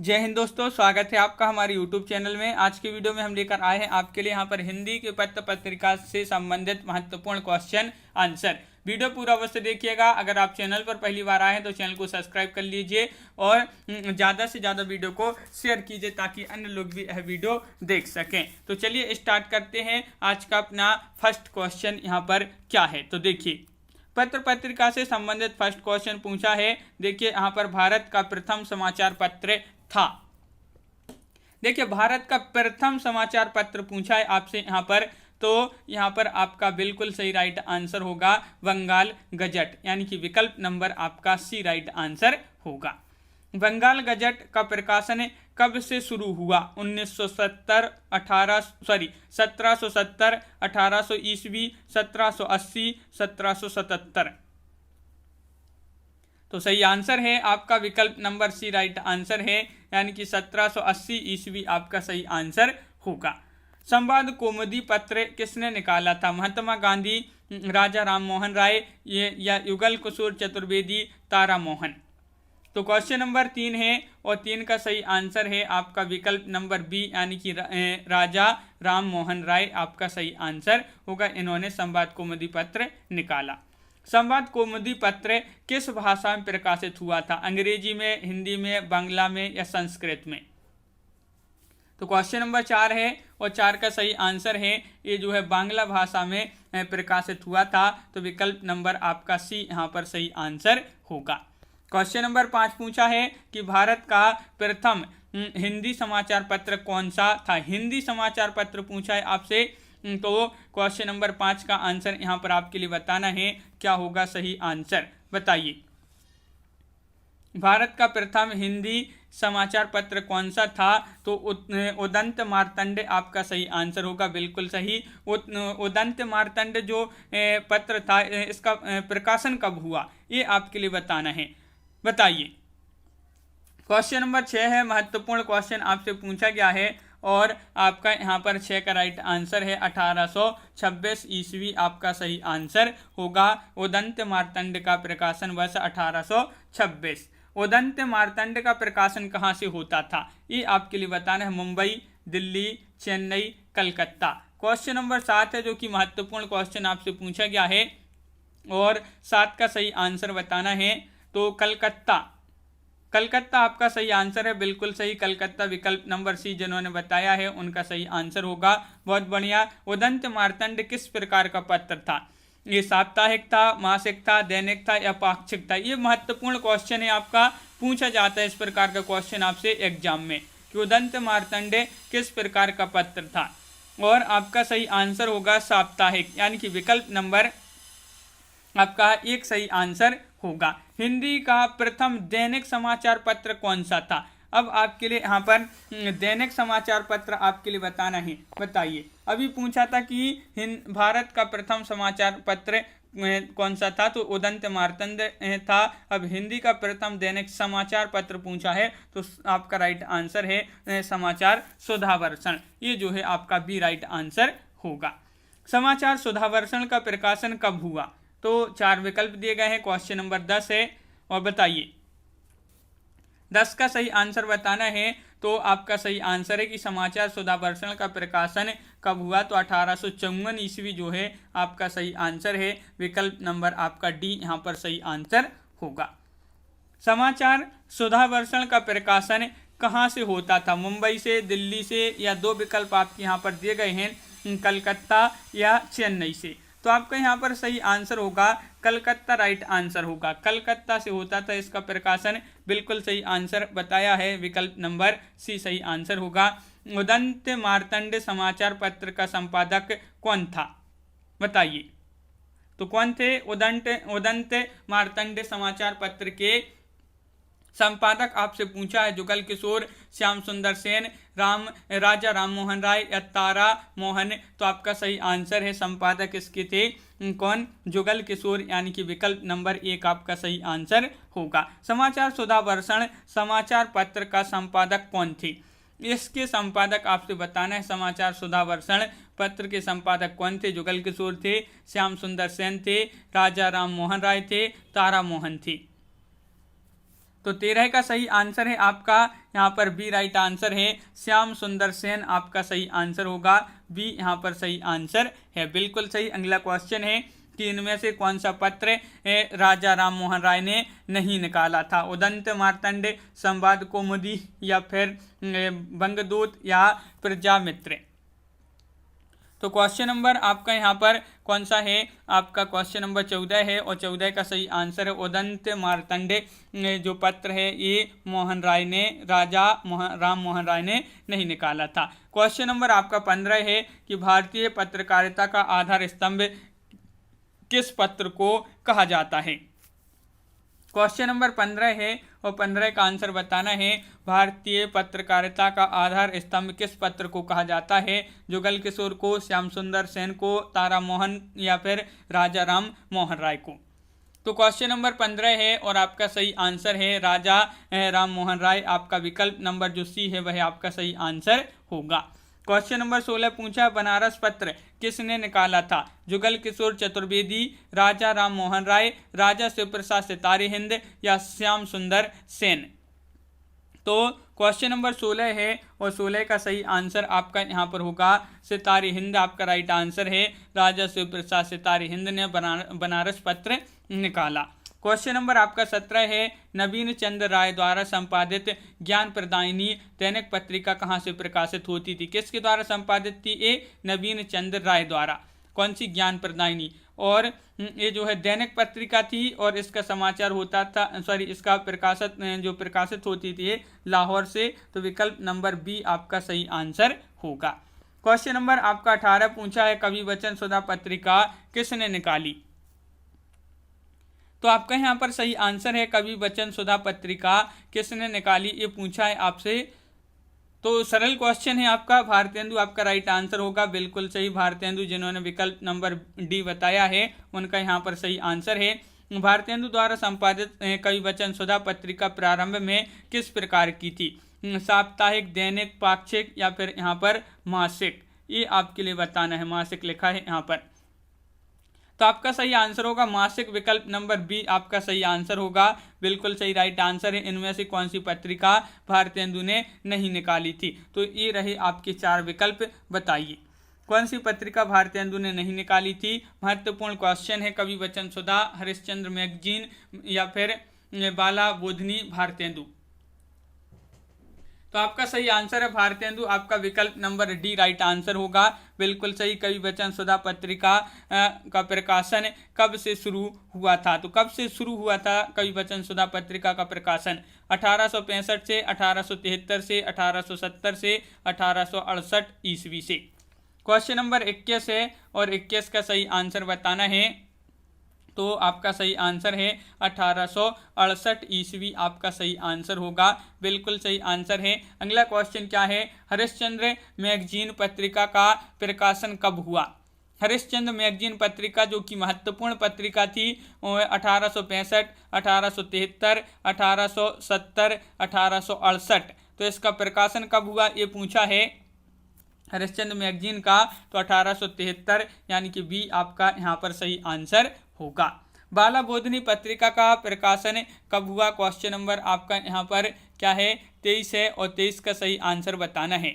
जय हिंद दोस्तों, स्वागत है आपका हमारे YouTube चैनल में। आज के वीडियो में हम लेकर आए हैं आपके लिए यहाँ पर हिंदी के पत्र पत्रिका से संबंधित महत्वपूर्ण क्वेश्चन आंसर। वीडियो पूरा अवश्य देखिएगा। अगर आप चैनल पर पहली बार आए हैं तो चैनल को सब्सक्राइब कर लीजिए और ज़्यादा से ज़्यादा वीडियो को शेयर कीजिए ताकि अन्य लोग भी यह वीडियो देख सकें। तो चलिए स्टार्ट करते हैं। आज का अपना फर्स्ट क्वेश्चन यहाँ पर क्या है, तो देखिए पत्र पत्रिका से संबंधित फर्स्ट क्वेश्चन पूछा है। देखिए यहाँ पर भारत का प्रथम समाचार पत्र था। देखिए भारत का प्रथम समाचार पत्र पूछा है आपसे यहाँ पर, तो यहाँ पर आपका बिल्कुल सही राइट आंसर होगा बंगाल गजट, यानी कि विकल्प नंबर आपका सी राइट आंसर होगा। बंगाल गजट का प्रकाशन कब से शुरू हुआ? 1770, 1800 ईस्वी, 1780, 1777। तो सही आंसर है आपका विकल्प नंबर सी राइट आंसर है, यानी कि 1780 ईस्वी आपका सही आंसर होगा। संवाद कौमुदी पत्र किसने निकाला था? महात्मा गांधी, राजा राम मोहन राय, या युगल किशोर चतुर्वेदी, तारा मोहन। तो क्वेश्चन नंबर 3 है और 3 का सही आंसर है आपका विकल्प नंबर बी, यानी कि राजा राम मोहन राय आपका सही आंसर होगा। इन्होंने संवाद कौमुदी पत्र निकाला। संवाद कौमुदी पत्र किस भाषा में प्रकाशित हुआ था? अंग्रेजी में, हिंदी में, बांग्ला में या संस्कृत में? तो क्वेश्चन नंबर 4 है और 4 का सही आंसर है ये जो है बांग्ला भाषा में प्रकाशित हुआ था। तो विकल्प नंबर आपका सी यहाँ पर सही आंसर होगा। क्वेश्चन नंबर 5 पूछा है कि भारत का प्रथम हिंदी समाचार पत्र कौन सा था? हिंदी समाचार पत्र पूछा है आपसे, तो क्वेश्चन नंबर 5 का आंसर यहाँ पर आपके लिए बताना है। क्या होगा सही आंसर, बताइए। भारत का प्रथम हिंदी समाचार पत्र कौन सा था? तो उदंत मार्तंड आपका सही आंसर होगा, बिल्कुल सही। उदंत मार्तंड जो पत्र था इसका प्रकाशन कब हुआ ये आपके लिए बताना है, बताइए। क्वेश्चन नंबर 6 है, महत्वपूर्ण क्वेश्चन आपसे पूछा गया है और आपका यहाँ पर 6 का राइट आंसर है 1826 ईस्वी आपका सही आंसर होगा। उदंत मार्तंड का प्रकाशन वर्ष 1826। उदंत मार्तंड का प्रकाशन कहाँ से होता था ये आपके लिए बताना है। मुंबई, दिल्ली, चेन्नई, कलकत्ता। क्वेश्चन नंबर 7 है जो कि महत्वपूर्ण क्वेश्चन आपसे पूछा गया है और 7 का सही आंसर बताना है। तो कलकत्ता आपका सही आंसर है, बिल्कुल सही। कलकत्ता विकल्प नंबर सी जिन्होंने बताया है उनका सही आंसर होगा। बहुत बढ़िया। उदंत मार्तंड किस प्रकार का पत्र था? ये साप्ताहिक था, मासिक था, दैनिक था या पाक्षिक था? ये महत्वपूर्ण क्वेश्चन है आपका, पूछा जाता है इस प्रकार का क्वेश्चन आपसे एग्जाम में कि उदंत मार्तंड किस प्रकार का पत्र था, और आपका सही आंसर होगा साप्ताहिक, यानी कि विकल्प नंबर आपका 1 सही आंसर होगा। हिंदी का प्रथम दैनिक समाचार पत्र कौन सा था? अब आपके लिए यहाँ पर दैनिक समाचार पत्र आपके लिए बताना है, बताइए। अभी पूछा था कि भारत का प्रथम समाचार पत्र कौन सा था, तो उदंत मार्तंड था। अब हिंदी का प्रथम दैनिक समाचार पत्र पूछा है तो आपका राइट आंसर है समाचार सुधावर्षण, ये जो है आपका बी राइट आंसर होगा। समाचार सुधावर्षण का प्रकाशन कब हुआ? तो 4 विकल्प दिए गए हैं। क्वेश्चन नंबर 10 है और बताइए। 10 का सही आंसर बताना है। तो आपका सही आंसर है कि समाचार सुधावर्षण का प्रकाशन कब हुआ, तो 1854 ईस्वी जो है आपका सही आंसर है। विकल्प नंबर आपका डी यहाँ पर सही आंसर होगा। समाचार सुधावर्षण का प्रकाशन कहाँ से होता था? मुंबई से, दिल्ली से, या 2 विकल्प आपके यहाँ पर दिए गए हैं, कलकत्ता या चेन्नई से। तो आपका यहाँ पर सही आंसर होगा कलकत्ता राइट आंसर होगा। कलकत्ता से होता था इसका प्रकाशन, बिल्कुल सही आंसर बताया है। विकल्प नंबर सी सही आंसर होगा। उदंत मार्तंड समाचार पत्र का संपादक कौन था, बताइए। तो कौन थे? उदंत मार्तंड समाचार पत्र के संपादक आपसे पूछा है जुगल किशोर, श्याम सुंदर सेन, राजा राम मोहन राय या तारा मोहन। तो आपका सही आंसर है संपादक इसके थे कौन? जुगल किशोर, यानी कि विकल्प नंबर 1 आपका सही आंसर होगा। समाचार सुधावर्षण समाचार पत्र का संपादक कौन थे? इसके संपादक आपसे बताना है। समाचार सुधावर्षण पत्र के संपादक कौन थे? जुगल किशोर थे, श्याम सुंदर सेन थे, राजा राम मोहन राय थे, तारा मोहन थे। तो 13 का सही आंसर है आपका यहाँ पर बी राइट आंसर है। श्याम सुंदर सेन आपका सही आंसर होगा, बी यहाँ पर सही आंसर है, बिल्कुल सही। अगला क्वेश्चन है कि इनमें से कौन सा पत्र राजा राम मोहन राय ने नहीं निकाला था? उदंत मार्तंड, संवाद कौमुदी, या फिर बंगदूत, या प्रजामित्र। तो क्वेश्चन नंबर आपका यहाँ पर कौन सा है? आपका क्वेश्चन नंबर 14 है, और 14 का सही आंसर है उदंत मार्तंड जो पत्र है ये मोहन राय ने, राजा राम मोहन राय ने नहीं निकाला था। क्वेश्चन नंबर आपका 15 है कि भारतीय पत्रकारिता का आधार स्तंभ किस पत्र को कहा जाता है? क्वेश्चन नंबर 15 है, और 15 का आंसर बताना है। भारतीय पत्रकारिता का आधार स्तंभ किस पत्र को कहा जाता है? जुगल किशोर को, श्याम सुंदर सेन को, तारा मोहन, या फिर राजा राम मोहन राय को। तो क्वेश्चन नंबर 15 है, और आपका सही आंसर है राजा राम मोहन राय। आपका विकल्प नंबर जो सी है वह आपका सही आंसर होगा। क्वेश्चन नंबर 16 पूछा, बनारस पत्र किसने निकाला था? जुगल किशोर चतुर्वेदी, राजा राम मोहन राय, राजा शिवप्रसाद सितारे हिंद, या श्याम सुंदर सेन। तो क्वेश्चन नंबर 16 है, और 16 का सही आंसर आपका यहाँ पर होगा सितारे हिंद, आपका राइट आंसर है। राजा शिवप्रसाद सितारे हिंद ने बनारस पत्र निकाला। क्वेश्चन नंबर आपका 17 है, नवीन चंद्र राय द्वारा संपादित ज्ञान प्रदायिनी दैनिक पत्रिका कहाँ से प्रकाशित होती थी? किसके द्वारा संपादित थी? ए नवीन चंद्र राय द्वारा। कौन सी ज्ञान प्रदायिनी? और ये जो है दैनिक पत्रिका थी, और इसका समाचार होता था, इसका प्रकाशित होती थी लाहौर से। तो विकल्प नंबर बी आपका सही आंसर होगा। क्वेश्चन नंबर आपका 18 पूछा है, कवि वचन सुधा पत्रिका किसने निकाली? तो आपका यहाँ पर सही आंसर है कवि वचन सुधा पत्रिका किसने निकाली, ये पूछा है आपसे। तो सरल क्वेश्चन है आपका, भारतेंदु आपका राइट आंसर होगा, बिल्कुल सही। भारतेंदु जिन्होंने विकल्प नंबर डी बताया है उनका यहाँ पर सही आंसर है। भारतेंदु द्वारा संपादित कवि वचन सुधा पत्रिका प्रारंभ में किस प्रकार की थी? साप्ताहिक, दैनिक, पाक्षिक, या फिर यहाँ पर मासिक? ये आपके लिए बताना है, मासिक लिखा है यहाँ पर। तो आपका सही आंसर होगा मासिक, विकल्प नंबर बी आपका सही आंसर होगा, बिल्कुल सही राइट आंसर है। इनमें से कौन सी पत्रिका भारतेंदु ने नहीं निकाली थी? तो ये रहे आपके 4 विकल्प, बताइए कौन सी पत्रिका भारतेंदु ने नहीं निकाली थी। महत्वपूर्ण क्वेश्चन है। कवि वचन सुधा, हरिश्चंद्र मैगजीन, या फिर बाला बोधनी भारतेंदु? तो आपका सही आंसर है भारतेंदु, आपका विकल्प नंबर डी राइट आंसर होगा, बिल्कुल सही। कवि वचन सुधा पत्रिका का प्रकाशन कब से शुरू हुआ था? तो कब से शुरू हुआ था कवि वचन सुधा पत्रिका का प्रकाशन? 1865 से, 1873 से, 1870 से, 1868 ईस्वी से। क्वेश्चन नंबर 21 है, और 21 का सही आंसर बताना है। तो आपका सही आंसर है 1868 ईस्वी आपका सही आंसर होगा, बिल्कुल सही आंसर है। अगला क्वेश्चन क्या है? हरिश्चंद्र मैगजीन पत्रिका का प्रकाशन कब हुआ? हरिश्चंद्र मैगजीन पत्रिका जो कि महत्वपूर्ण पत्रिका थी 1865, 1873, 1870, 1868। तो इसका प्रकाशन कब हुआ ये पूछा है हरिश्चंद्र मैगजीन का। तो 1873 यानी कि बी आपका यहाँ पर सही आंसर होगा। बाला बोधनी पत्रिका का प्रकाशन कब हुआ? क्वेश्चन नंबर आपका यहाँ पर क्या है? 23 है, और 23 का सही आंसर बताना है।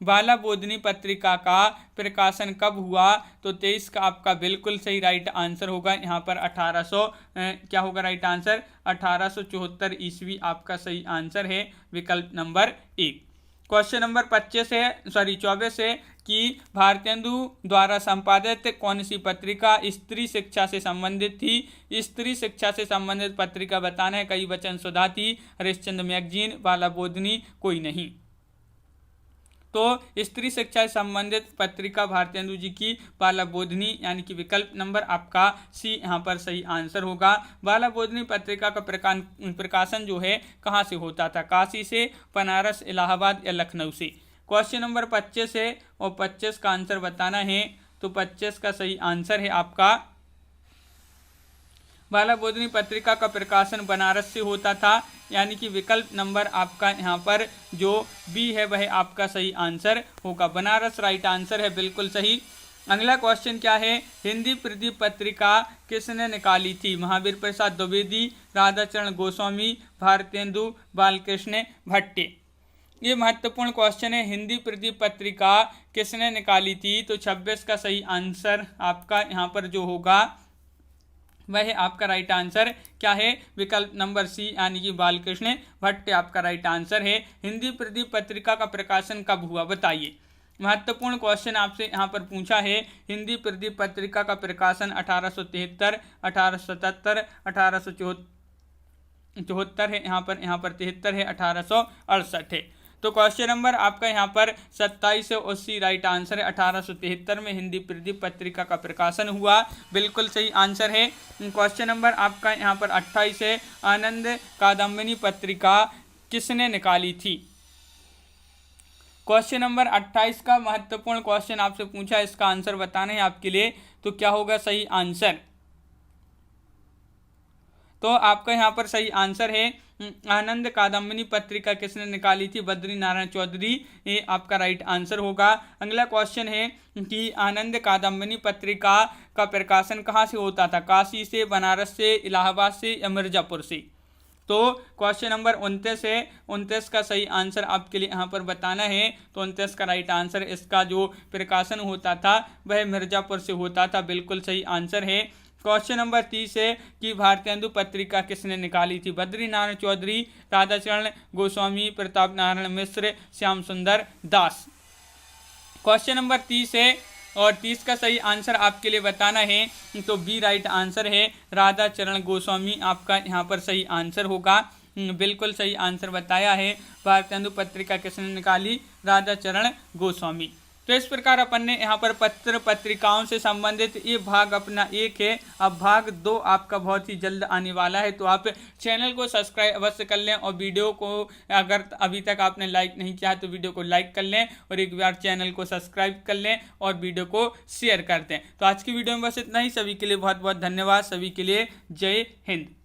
बाला बोधनी पत्रिका का प्रकाशन कब हुआ? तो 23 का आपका बिल्कुल सही राइट आंसर होगा। यहाँ पर 1800 क्या होगा राइट आंसर? 1874 ईस्वी आपका सही आंसर है, विकल्प नंबर 1। क्वेश्चन नंबर 24 है कि भारतेंदु द्वारा संपादित कौन सी पत्रिका स्त्री शिक्षा से संबंधित थी? स्त्री शिक्षा से संबंधित पत्रिका बताना है। कवि वचन सुधा थी, हरिश्चंद्र मैगजीन, बाला बोधनी, कोई नहीं। तो स्त्री शिक्षा से संबंधित पत्रिका भारतेंदु जी की बाला बोधनी, यानी कि विकल्प नंबर आपका सी यहाँ पर सही आंसर होगा। बाला बोधनी पत्रिका का प्रकाशन जो है कहाँ से होता था? काशी से, बनारस, इलाहाबाद, या लखनऊ से? क्वेश्चन नंबर 25 है, और 25 का आंसर बताना है। तो 25 का सही आंसर है आपका बाला बोधनी पत्रिका का प्रकाशन बनारस से होता था, यानी कि विकल्प नंबर आपका यहाँ पर जो बी है वह आपका सही आंसर होगा। बनारस राइट आंसर है, बिल्कुल सही। अगला क्वेश्चन क्या है, हिंदी प्रदीप पत्रिका किसने निकाली थी? महावीर प्रसाद द्विवेदी, राधाचरण गोस्वामी, भारतेंदु बालकृष्ण भट्टे। ये महत्वपूर्ण क्वेश्चन है। हिंदी प्रदीप पत्रिका किसने निकाली थी? तो 26 का सही आंसर आपका यहाँ पर जो होगा वह आपका राइट आंसर क्या है? विकल्प नंबर सी यानी कि बालकृष्ण भट्ट आपका राइट आंसर है। हिंदी प्रदीप पत्रिका का प्रकाशन कब हुआ बताइए। महत्वपूर्ण क्वेश्चन आपसे यहाँ पर पूछा है। हिंदी प्रदीप पत्रिका का प्रकाशन 1873, 1877, 1874 है, यहाँ पर 73 है, 1868 है। तो क्वेश्चन नंबर आपका यहाँ पर 27 से 80 राइट आंसर है। 1873 में हिंदी प्रदीप पत्रिका का प्रकाशन हुआ, बिल्कुल सही आंसर है। क्वेश्चन नंबर आपका यहाँ पर 28 है, आनंद कादम्बिनी पत्रिका किसने निकाली थी? क्वेश्चन नंबर 28 का महत्वपूर्ण क्वेश्चन आपसे पूछा, इसका आंसर बताना है आपके लिए। तो क्या होगा सही आंसर? तो आपका यहाँ पर सही आंसर है आनंद कादम्बिनी पत्रिका किसने निकाली थी? बद्री नारायण चौधरी, ये आपका राइट आंसर होगा। अगला क्वेश्चन है कि आनंद कादम्बिनी पत्रिका का प्रकाशन कहाँ से होता था? काशी से, बनारस से, इलाहाबाद से या मिर्जापुर से? तो क्वेश्चन नंबर 29 है, 29 का सही आंसर आपके लिए यहाँ पर बताना है। तो 29 का राइट आंसर, इसका जो प्रकाशन होता था वह मिर्जापुर से होता था, बिल्कुल सही आंसर है। क्वेश्चन नंबर 30 है कि भारतेंदु पत्रिका किसने निकाली थी? बद्री नारायण चौधरी, राधाचरण गोस्वामी, प्रताप नारायण मिश्र, श्याम सुंदर दास। क्वेश्चन नंबर 30 है और 30 का सही आंसर आपके लिए बताना है। तो बी राइट आंसर है, राधाचरण गोस्वामी आपका यहाँ पर सही आंसर होगा, बिल्कुल सही आंसर बताया है। भारतेंदु पत्रिका किसने निकाली? राधाचरण गोस्वामी। तो इस प्रकार अपन ने यहाँ पर पत्र पत्रिकाओं से संबंधित ये भाग अपना 1 है। अब भाग 2 आपका बहुत ही जल्द आने वाला है। तो आप चैनल को सब्सक्राइब अवश्य कर लें और वीडियो को अगर अभी तक आपने लाइक नहीं किया तो वीडियो को लाइक कर लें और एक बार चैनल को सब्सक्राइब कर लें और वीडियो को शेयर कर दें। तो आज की वीडियो में बस इतना ही। सभी के लिए बहुत बहुत धन्यवाद। सभी के लिए जय हिंद।